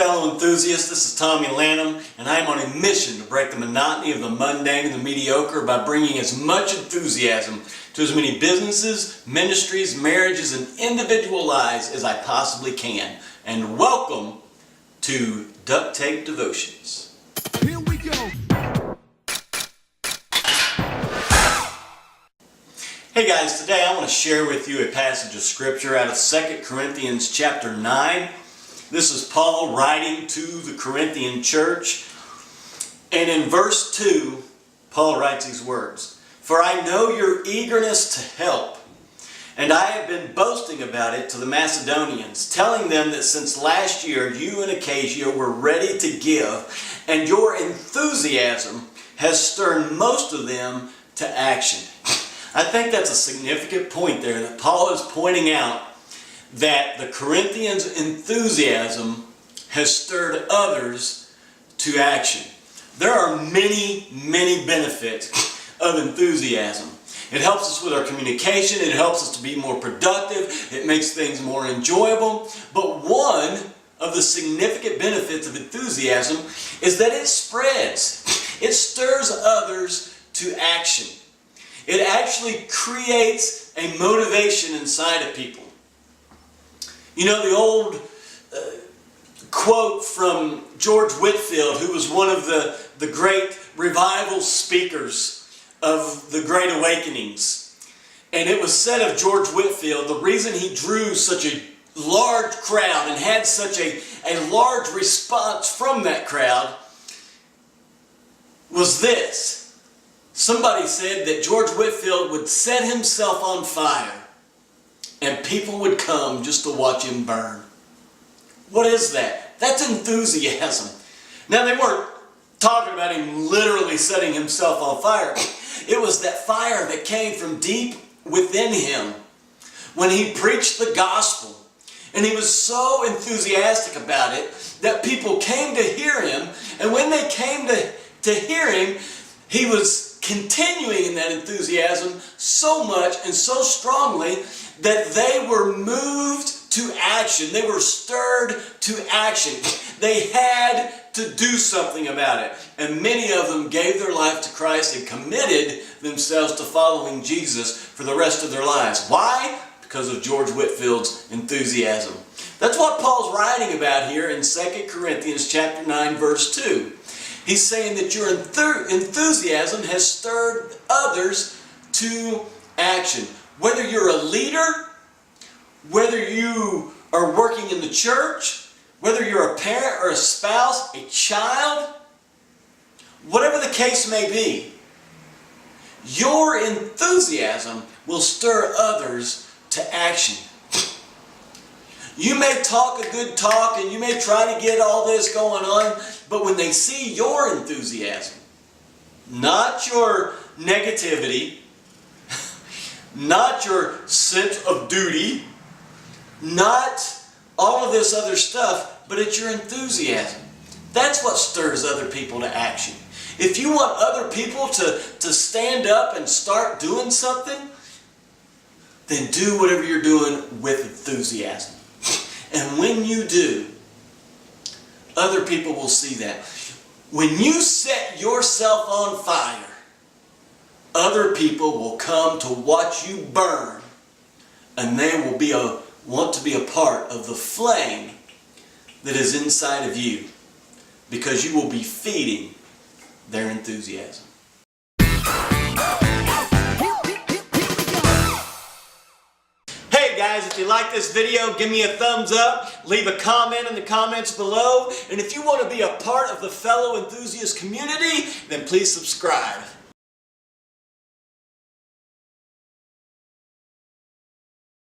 fellow enthusiasts, this is Tommy Lanham, and I am on a mission to break the monotony of the mundane and the mediocre by bringing as much enthusiasm to as many businesses, ministries, marriages, and individual lives as I possibly can. And welcome to Duct Tape Devotions. Here we go. Hey guys, today I want to share with you a passage of scripture out of 2 Corinthians chapter 9. This is Paul writing to the Corinthian church. And in verse 2, Paul writes these words, "For I know your eagerness to help, and I have been boasting about it to the Macedonians, telling them that since last year you and Achaia were ready to give, and your enthusiasm has stirred most of them to action." I think that's a significant point there, that Paul is pointing out that the Corinthians' enthusiasm has stirred others to action. There are many, many benefits of enthusiasm. It helps us with our communication, it helps us to be more productive, it makes things more enjoyable. But one of the significant benefits of enthusiasm is that it spreads. It stirs others to action. It actually creates a motivation inside of people. You know the old quote from George Whitefield, who was one of the great revival speakers of the Great Awakenings. And it was said of George Whitefield, the reason he drew such a large crowd and had such a large response from that crowd was this. Somebody said that George Whitefield would set himself on fire and people would come just to watch him burn. What is that? That's enthusiasm. Now, they weren't talking about him literally setting himself on fire. It was that fire that came from deep within him when he preached the gospel. And he was so enthusiastic about it that people came to hear him. And when they came to hear him, he was continuing in that enthusiasm so much and so strongly that they were moved to action. They were stirred to action. They had to do something about it. And many of them gave their life to Christ and committed themselves to following Jesus for the rest of their lives. Why? Because of George Whitefield's enthusiasm. That's what Paul's writing about here in 2 Corinthians chapter 9, verse 2. He's saying that your enthusiasm has stirred others to action. Whether you're a leader, whether you are working in the church, whether you're a parent or a spouse, a child, whatever the case may be, your enthusiasm will stir others to action. You may talk a good talk and you may try to get all this going on, but when they see your enthusiasm, not your negativity, not your sense of duty, not all of this other stuff, but it's your enthusiasm. That's what stirs other people to action. If you want other people to stand up and start doing something, then do whatever you're doing with enthusiasm. And when you do, other people will see that. When you set yourself on fire, other people will come to watch you burn, and they will want to be a part of the flame that is inside of you, because you will be feeding their enthusiasm. Guys, if you like this video, give me a thumbs up, leave a comment in the comments below, and if you want to be a part of the fellow enthusiast community, then please subscribe.